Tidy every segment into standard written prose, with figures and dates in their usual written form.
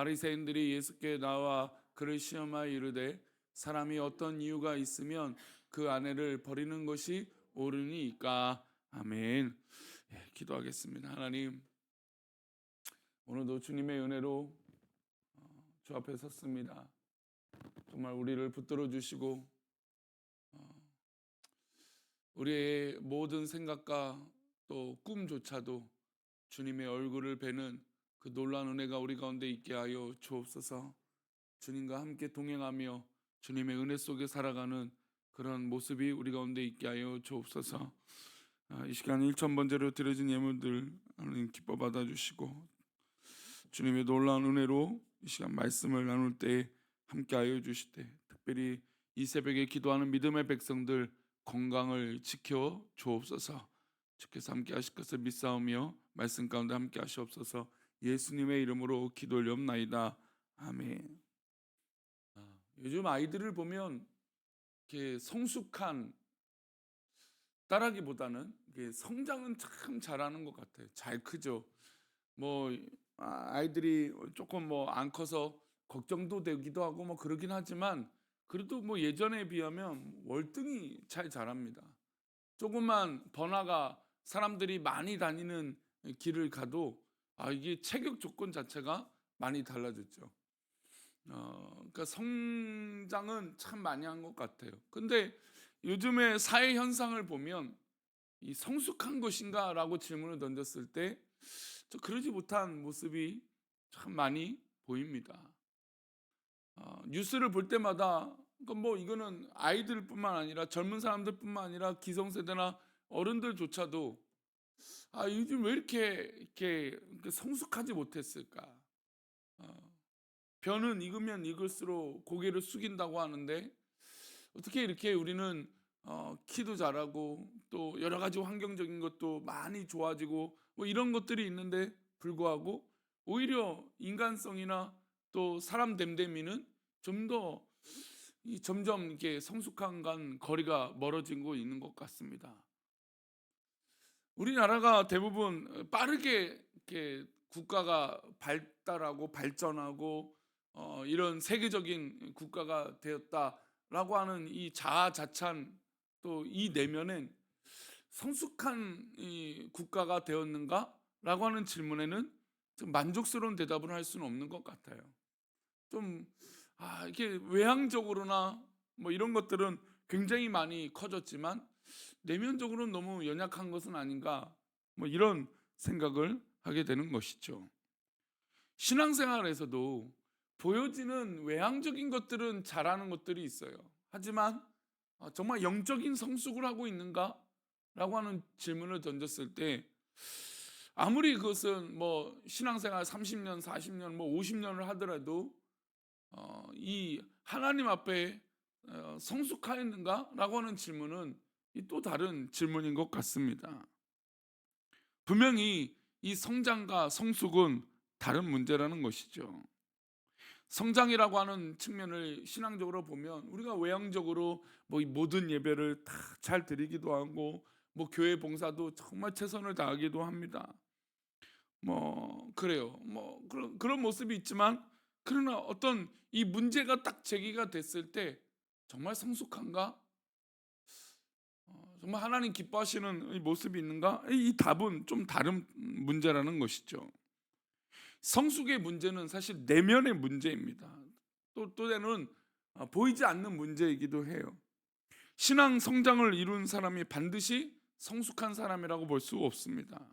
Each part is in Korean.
바리새인들이 예수께 나와 그를 시험하여 이르되 사람이 어떤 이유가 있으면 그 아내를 버리는 것이 옳으니까. 아멘. 기도하겠습니다. 하나님, 오늘도 주님의 은혜로 주 앞에 섰습니다. 정말 우리를 붙들어 주시고 우리의 모든 생각과 또 꿈조차도 주님의 얼굴을 뵈는 그 놀라운 은혜가 우리 가운데 있게 하여 주옵소서. 주님과 함께 동행하며 주님의 은혜 속에 살아가는 그런 모습이 우리 가운데 있게 하여 주옵소서. 이 시간 1,000번째로 드려진 예물들 하나님 기뻐 받아주시고 주님의 놀라운 은혜로 이 시간 말씀을 나눌 때 함께하여 주시되, 특별히 이 새벽에 기도하는 믿음의 백성들 건강을 지켜 주옵소서. 주께서 함께 하실 것을 믿사오며 말씀 가운데 함께 하시옵소서. 예수님의 이름으로 기도 올리옵나이다. 아멘. 요즘 아이들을 보면 이렇게 성숙한 딸하기보다는 이게 성장은 참 잘하는 것 같아요. 잘 크죠. 뭐 아이들이 조금 뭐 안 커서 걱정도 되기도 하고 뭐 그러긴 하지만 그래도 뭐 예전에 비하면 월등히 잘 자랍니다. 조금만 번화가 사람들이 많이 다니는 길을 가도 이게 체격 조건 자체가 많이 달라졌죠. 그러니까 성장은 참 많이 한 것 같아요. 근데 요즘의 사회 현상을 보면 이 성숙한 것인가라고 질문을 던졌을 때 그러지 못한 모습이 참 많이 보입니다. 뉴스를 볼 때마다 그러니까 뭐 이거는 아이들뿐만 아니라 젊은 사람들뿐만 아니라 기성세대나 어른들조차도 요즘 왜 이렇게 성숙하지 못했을까? 벼는 익으면 익을수록 고개를 숙인다고 하는데 어떻게 이렇게 우리는 키도 자라고 또 여러 가지 환경적인 것도 많이 좋아지고 뭐 이런 것들이 있는데 불구하고 오히려 인간성이나 또 사람 됨됨이는 좀 더 점점 이렇게 성숙한 거리가 멀어지고 있는 것 같습니다. 우리나라가 대부분 빠르게 이렇게 국가가 발달하고 발전하고 이런 세계적인 국가가 되었다라고 하는 이 자아자찬, 또 이 내면엔 성숙한 이 국가가 되었는가라고 하는 질문에는 좀 만족스러운 대답을 할 수는 없는 것 같아요. 좀 이렇게 외향적으로나 뭐 이런 것들은 굉장히 많이 커졌지만 내면적으로는 너무 연약한 것은 아닌가, 뭐 이런 생각을 하게 되는 것이죠. 신앙생활에서도 보여지는 외향적인 것들은 잘하는 것들이 있어요. 하지만 정말 영적인 성숙을 하고 있는가? 라고 하는 질문을 던졌을 때 아무리 그것은 뭐 신앙생활 30년, 40년, 뭐 50년을 하더라도 이 하나님 앞에 성숙하였는가? 라고 하는 질문은 또 다른 질문인 것 같습니다. 분명히 이 성장과 성숙은 다른 문제라는 것이죠. 성장이라고 하는 측면을 신앙적으로 보면 우리가 외향적으로 뭐 이 모든 예배를 다 잘 드리기도 하고 뭐 교회 봉사도 정말 최선을 다하기도 합니다. 뭐 그래요. 뭐 그런 모습이 있지만, 그러나 어떤 이 문제가 딱 제기가 됐을 때 정말 성숙한가? 정말 하나님 기뻐하시는 이 모습이 있는가? 이 답은 좀 다른 문제라는 것이죠. 성숙의 문제는 사실 내면의 문제입니다. 또 때로는 보이지 않는 문제이기도 해요. 신앙 성장을 이룬 사람이 반드시 성숙한 사람이라고 볼 수 없습니다.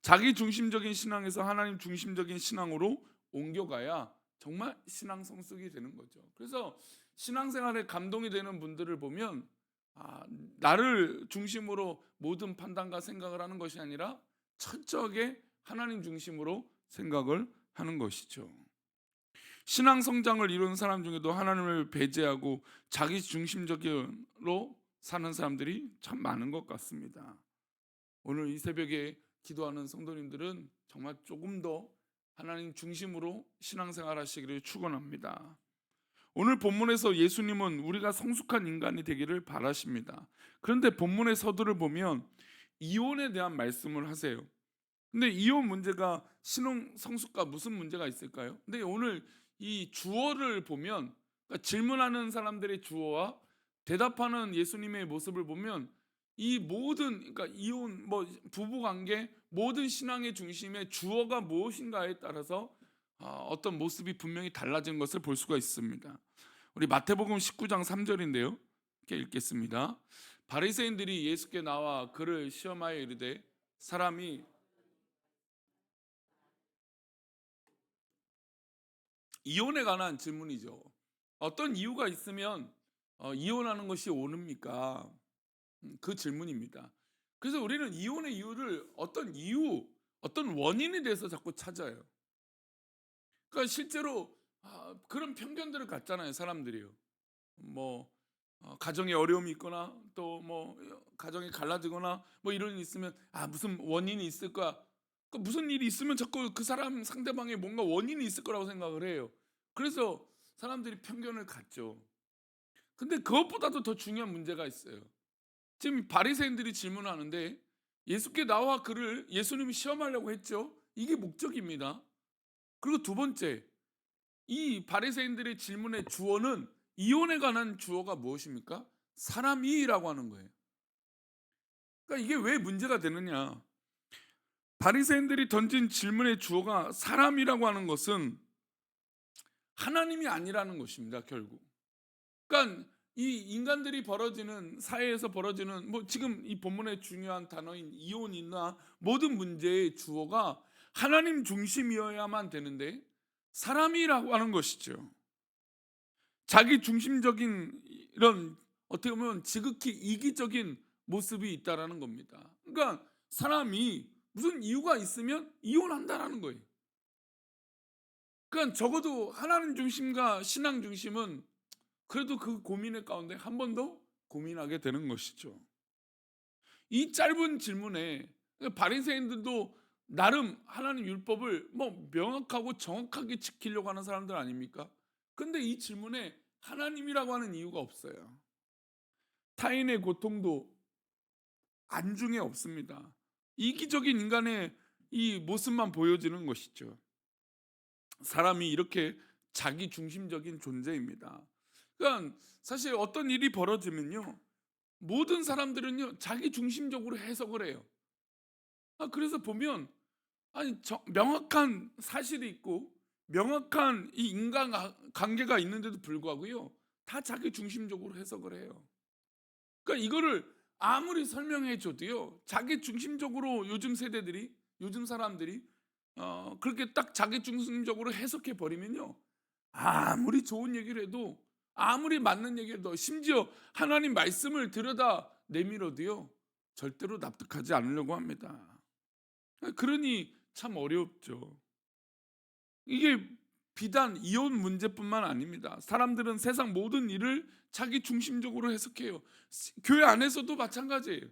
자기 중심적인 신앙에서 하나님 중심적인 신앙으로 옮겨가야 정말 신앙 성숙이 되는 거죠. 그래서 신앙생활에 감동이 되는 분들을 보면 나를 중심으로 모든 판단과 생각을 하는 것이 아니라 철저하게 하나님 중심으로 생각을 하는 것이죠. 신앙 성장을 이룬 사람 중에도 하나님을 배제하고 자기 중심적으로 사는 사람들이 참 많은 것 같습니다. 오늘 이 새벽에 기도하는 성도님들은 정말 조금 더 하나님 중심으로 신앙생활 하시기를 축원합니다. 오늘 본문에서 예수님은 우리가 성숙한 인간이 되기를 바라십니다. 그런데 본문의 서두를 보면 이혼에 대한 말씀을 하세요. 근데 이혼 문제가 신혼 성숙과 무슨 문제가 있을까요? 근데 오늘 이 주어를 보면, 그러니까 질문하는 사람들의 주어와 대답하는 예수님의 모습을 보면 이 모든, 그러니까 이혼 뭐 부부 관계 모든 신앙의 중심에 주어가 무엇인가에 따라서 어떤 모습이 분명히 달라진 것을 볼 수가 있습니다. 우리 마태복음 19장 3절인데요. 이렇게 읽겠습니다. 바리새인들이 예수께 나와 그를 시험하여 이르되 사람이 이혼에 관한 질문이죠. 어떤 이유가 있으면 이혼하는 것이 옳습니까? 그 질문입니다. 그래서 우리는 이혼의 이유를 어떤 이유, 어떤 원인에 대해서 자꾸 찾아요. 그러니까 실제로 그런 편견들을 갖잖아요, 사람들이요. 뭐 가정에 어려움이 있거나 또 뭐 가정이 갈라지거나 뭐 이런 일이 있으면 무슨 원인이 있을까? 그 무슨 일이 있으면 자꾸 그 사람 상대방에 뭔가 원인이 있을 거라고 생각을 해요. 그래서 사람들이 편견을 갖죠. 근데 그것보다도 더 중요한 문제가 있어요. 지금 바리새인들이 질문하는데 예수께 나와 그를 예수님이 시험하려고 했죠. 이게 목적입니다. 그리고 두 번째, 이 바리새인들의 질문의 주어는 이혼에 관한 주어가 무엇입니까? 사람이라고 하는 거예요. 그러니까 이게 왜 문제가 되느냐? 바리새인들이 던진 질문의 주어가 사람이라고 하는 것은 하나님이 아니라는 것입니다, 결국. 그러니까 이 인간들이 벌어지는 사회에서 벌어지는 뭐 지금 이 본문의 중요한 단어인 이혼이나 모든 문제의 주어가 하나님 중심이어야만 되는데 사람이라고 하는 것이죠. 자기 중심적인 이런 어떻게 보면 지극히 이기적인 모습이 있다라는 겁니다. 그러니까 사람이 무슨 이유가 있으면 이혼한다라는 거예요. 그러니까 적어도 하나님 중심과 신앙 중심은 그래도 그 고민의 가운데 한 번 더 고민하게 되는 것이죠. 이 짧은 질문에 바리새인들도 나름 하나님 율법을 뭐 명확하고 정확하게 지키려고 하는 사람들 아닙니까? 근데 이 질문에 하나님이라고 하는 이유가 없어요. 타인의 고통도 안중에 없습니다. 이기적인 인간의 이 모습만 보여지는 것이죠. 사람이 이렇게 자기 중심적인 존재입니다. 그러니까 사실 어떤 일이 벌어지면요, 모든 사람들은요 자기 중심적으로 해석을 해요. 그래서 보면 명확한 사실이 있고 명확한 이 인간 관계가 있는데도 불구하고요 다 자기 중심적으로 해석을 해요. 그러니까 이거를 아무리 설명해 줘도요 자기 중심적으로 요즘 세대들이, 요즘 사람들이 그렇게 딱 자기 중심적으로 해석해 버리면요, 아무리 좋은 얘기를 해도 아무리 맞는 얘기를 해도 심지어 하나님 말씀을 들여다 내밀어도요 절대로 납득하지 않으려고 합니다. 그러니 참 어렵죠. 이게 비단 이혼 문제뿐만 아닙니다. 사람들은 세상 모든 일을 자기 중심적으로 해석해요. 교회 안에서도 마찬가지예요.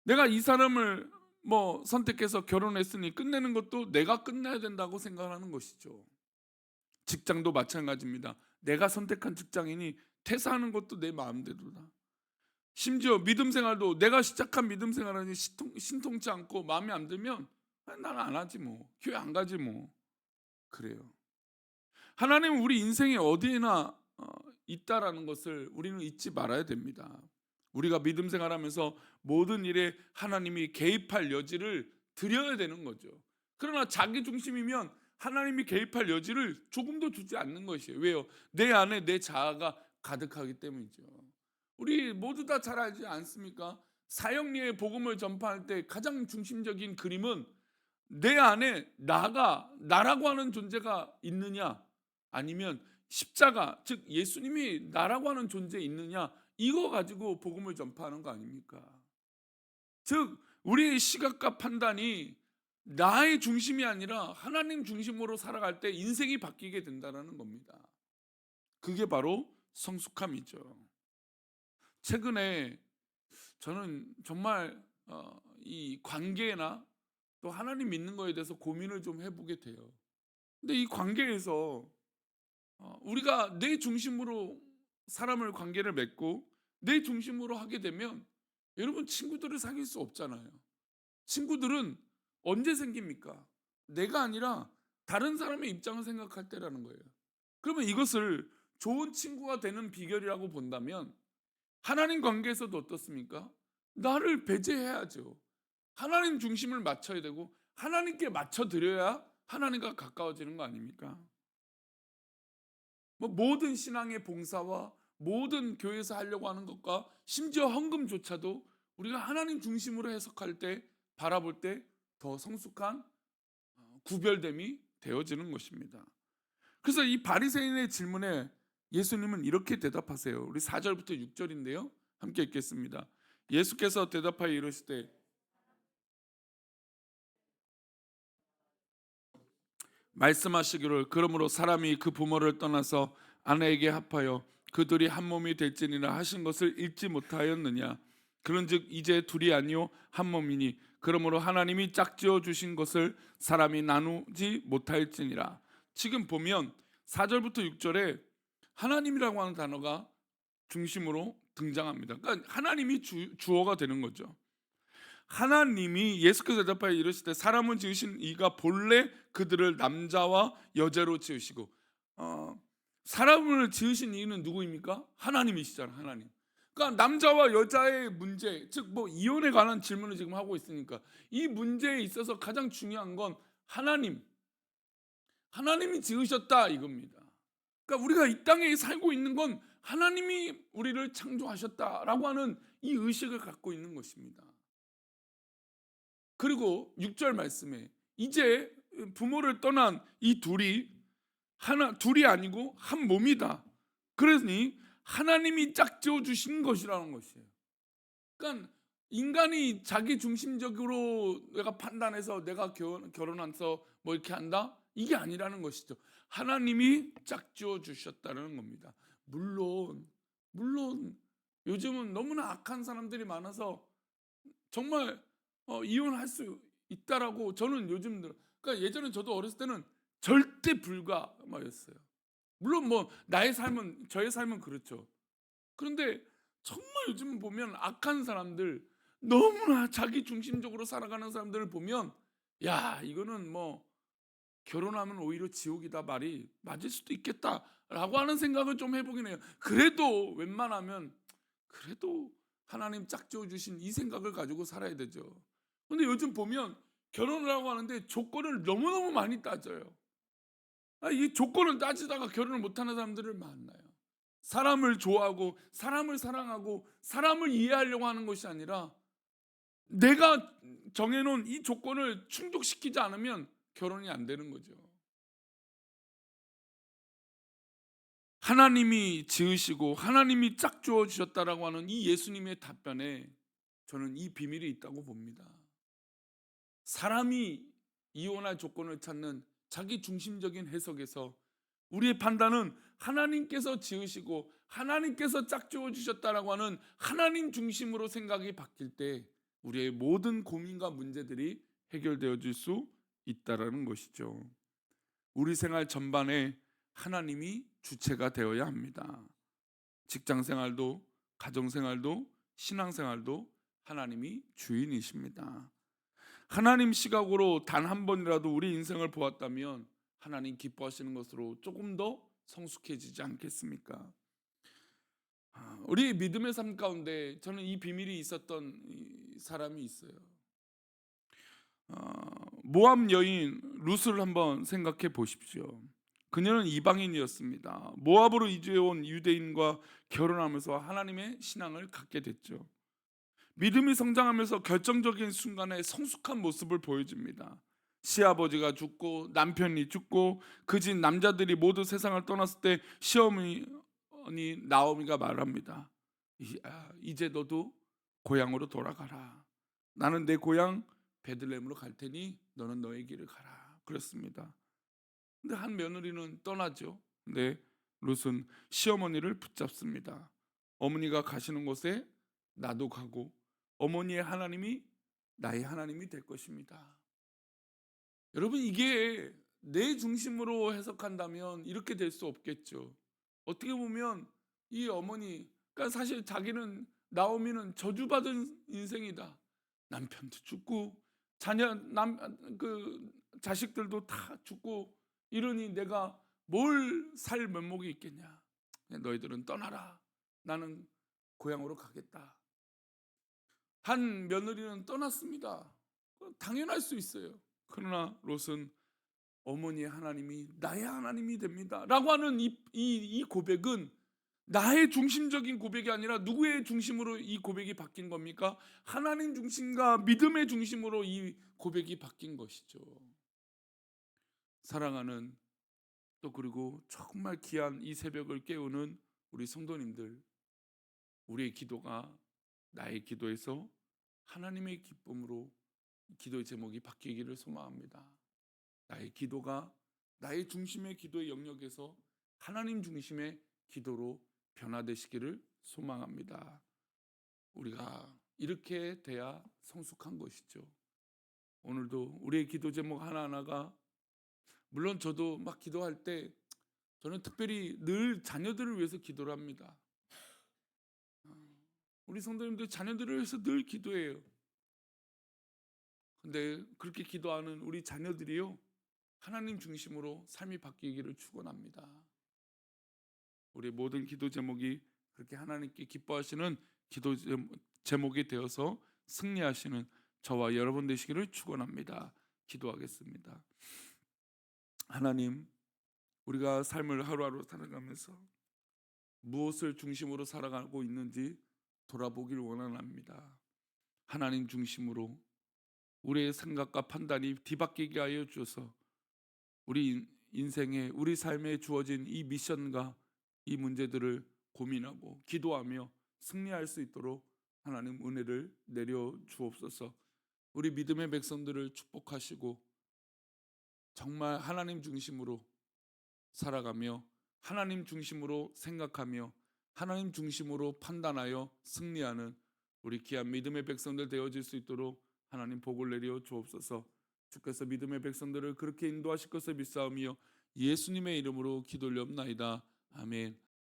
내가 이 사람을 뭐 선택해서 결혼했으니 끝내는 것도 내가 끝내야 된다고 생각하는 것이죠. 직장도 마찬가지입니다. 내가 선택한 직장이니 퇴사하는 것도 내 마음대로다. 심지어 믿음 생활도 내가 시작한 믿음 생활은 신통치 않고 마음에 안 들면 나는 안 하지 뭐. 교회 안 가지 뭐. 그래요. 하나님은 우리 인생에 어디에나 있다라는 것을 우리는 잊지 말아야 됩니다. 우리가 믿음 생활하면서 모든 일에 하나님이 개입할 여지를 드려야 되는 거죠. 그러나 자기 중심이면 하나님이 개입할 여지를 조금도 주지 않는 것이에요. 왜요? 내 안에 내 자아가 가득하기 때문이죠. 우리 모두 다 잘 알지 않습니까? 사형리의 복음을 전파할 때 가장 중심적인 그림은 내 안에 나라고 하는 존재가 있느냐, 아니면 십자가, 즉 예수님이 나라고 하는 존재에 있느냐, 이거 가지고 복음을 전파하는 거 아닙니까? 즉 우리의 시각과 판단이 나의 중심이 아니라 하나님 중심으로 살아갈 때 인생이 바뀌게 된다는 겁니다. 그게 바로 성숙함이죠. 최근에 저는 정말 이 관계나 또 하나님 믿는 거에 대해서 고민을 좀 해보게 돼요. 근데 이 관계에서 우리가 내 중심으로 사람을 관계를 맺고 내 중심으로 하게 되면 여러분 친구들을 사귈 수 없잖아요. 친구들은 언제 생깁니까? 내가 아니라 다른 사람의 입장을 생각할 때라는 거예요. 그러면 이것을 좋은 친구가 되는 비결이라고 본다면 하나님 관계에서도 어떻습니까? 나를 배제해야죠. 하나님 중심을 맞춰야 되고 하나님께 맞춰드려야 하나님과 가까워지는 거 아닙니까? 뭐 모든 신앙의 봉사와 모든 교회에서 하려고 하는 것과 심지어 헌금조차도 우리가 하나님 중심으로 해석할 때 바라볼 때 더 성숙한 구별됨이 되어지는 것입니다. 그래서 이 바리새인의 질문에 예수님은 이렇게 대답하세요. 우리 4절부터 6절인데요. 함께 읽겠습니다. 예수께서 대답하여 이르시되 말씀하시기를 그러므로 사람이 그 부모를 떠나서 아내에게 합하여 그들이 한 몸이 될지니라 하신 것을 읽지 못하였느냐. 그런즉 이제 둘이 아니요 한 몸이니 그러므로 하나님이 짝지어 주신 것을 사람이 나누지 못할지니라. 지금 보면 4절부터 6절에 하나님이라고 하는 단어가 중심으로 등장합니다. 그러니까 하나님이 주어가 되는 거죠. 하나님이 예수께서 대답하여 이르시되 사람은 지으신 이가 본래 그들을 남자와 여자로 지으시고 사람을 지으신 이는 누구입니까? 하나님이시잖아요. 하나님. 그러니까 남자와 여자의 문제, 즉 뭐 이혼에 관한 질문을 지금 하고 있으니까 이 문제에 있어서 가장 중요한 건 하나님이 지으셨다 이겁니다. 그러니까 우리가 이 땅에 살고 있는 건 하나님이 우리를 창조하셨다라고 하는 이 의식을 갖고 있는 것입니다. 그리고 6절 말씀에 이제 부모를 떠난 이 둘이 아니고 한 몸이다. 그러니 하나님이 짝지어 주신 것이라는 것이에요. 그러니까 인간이 자기 중심적으로 내가 판단해서 내가 결혼해서 뭐 이렇게 한다? 이게 아니라는 것이죠. 하나님이 짝지어 주셨다는 겁니다. 물론 요즘은 너무나 악한 사람들이 많아서 정말 이혼할 수 있다라고 저는 요즘 그러니까 예전에 저도 어렸을 때는 절대 불가였어요. 물론 뭐 저의 삶은 그렇죠. 그런데 정말 요즘 보면 악한 사람들 너무나 자기 중심적으로 살아가는 사람들을 보면 야 이거는 뭐 결혼하면 오히려 지옥이다 말이 맞을 수도 있겠다라고 하는 생각을 좀 해보긴 해요. 그래도 웬만하면 그래도 하나님 짝지어 주신 이 생각을 가지고 살아야 되죠. 근데 요즘 보면 결혼을 하고 하는데 조건을 너무너무 많이 따져요. 이 조건을 따지다가 결혼을 못하는 사람들을 만나요. 사람을 좋아하고 사람을 사랑하고 사람을 이해하려고 하는 것이 아니라 내가 정해놓은 이 조건을 충족시키지 않으면 결혼이 안 되는 거죠. 하나님이 지으시고 하나님이 짝주어 주셨다라고 하는 이 예수님의 답변에 저는 이 비밀이 있다고 봅니다. 사람이 이혼할 조건을 찾는 자기 중심적인 해석에서 우리의 판단은 하나님께서 지으시고 하나님께서 짝지어 주셨다라고 하는 하나님 중심으로 생각이 바뀔 때 우리의 모든 고민과 문제들이 해결되어질 수 있다라는 것이죠. 우리 생활 전반에 하나님이 주체가 되어야 합니다. 직장 생활도 가정 생활도 신앙 생활도 하나님이 주인이십니다. 하나님 시각으로 단 한 번이라도 우리 인생을 보았다면 하나님 기뻐하시는 것으로 조금 더 성숙해지지 않겠습니까? 우리 믿음의 삶 가운데 저는 이 비밀이 있었던 사람이 있어요. 모압 여인 룻을 한번 생각해 보십시오. 그녀는 이방인이었습니다. 모압으로 이주해온 유대인과 결혼하면서 하나님의 신앙을 갖게 됐죠. 믿음이 성장하면서 결정적인 순간에 성숙한 모습을 보여줍니다. 시아버지가 죽고 남편이 죽고 그 집 남자들이 모두 세상을 떠났을 때 시어머니 나오미가 말합니다. 이제 너도 고향으로 돌아가라. 나는 내 고향 베들레헴으로 갈 테니 너는 너의 길을 가라. 그랬습니다. 근데 한 며느리는 떠나죠. 근데 룻은 시어머니를 붙잡습니다. 어머니가 가시는 곳에 나도 가고 어머니의 하나님이 나의 하나님이 될 것입니다. 여러분 이게 내 중심으로 해석한다면 이렇게 될 수 없겠죠. 어떻게 보면 이 어머니 그러니까 사실 자기는 나오미는 저주받은 인생이다. 남편도 죽고 자녀 남 그 자식들도 다 죽고 이러니 내가 뭘 살 면목이 있겠냐. 너희들은 떠나라. 나는 고향으로 가겠다. 한 며느리는 떠났습니다. 당연할 수 있어요. 그러나 롯은 어머니의 하나님이 나의 하나님이 됩니다 라고 하는 이 고백은 나의 중심적인 고백이 아니라 누구의 중심으로 이 고백이 바뀐 겁니까? 하나님 중심과 믿음의 중심으로 이 고백이 바뀐 것이죠. 사랑하는, 또 그리고 정말 귀한 이 새벽을 깨우는 우리 성도님들, 우리의 기도가 나의 기도에서 하나님의 기쁨으로 기도의 제목이 바뀌기를 소망합니다. 나의 기도가 나의 중심의 기도의 영역에서 하나님 중심의 기도로 변화되시기를 소망합니다. 우리가 이렇게 돼야 성숙한 것이죠. 오늘도 우리의 기도 제목 하나하나가, 물론 저도 막 기도할 때 저는 특별히 늘 자녀들을 위해서 기도를 합니다. 우리 성도님들 자녀들을 위해서 늘 기도해요. 근데 그렇게 기도하는 우리 자녀들이요, 하나님 중심으로 삶이 바뀌기를 축원합니다. 우리 모든 기도 제목이 그렇게 하나님께 기뻐하시는 기도 제목이 되어서 승리하시는 저와 여러분 되시기를 축원합니다. 기도하겠습니다. 하나님, 우리가 삶을 하루하루 살아가면서 무엇을 중심으로 살아가고 있는지 돌아보길 원합니다. 하나님 중심으로 우리의 생각과 판단이 뒤바뀌게 하여 주셔서 우리 인생에, 우리 삶에 주어진 이 미션과 이 문제들을 고민하고 기도하며 승리할 수 있도록 하나님 은혜를 내려 주옵소서. 우리 믿음의 백성들을 축복하시고 정말 하나님 중심으로 살아가며 하나님 중심으로 생각하며 하나님 중심으로 판단하여 승리하는 우리 귀한 믿음의 백성들 되어질 수 있도록 하나님 복을 내려 주옵소서. 주께서 믿음의 백성들을 그렇게 인도하실 것을 믿사오며 예수님의 이름으로 기도 올리옵나이다. 아멘.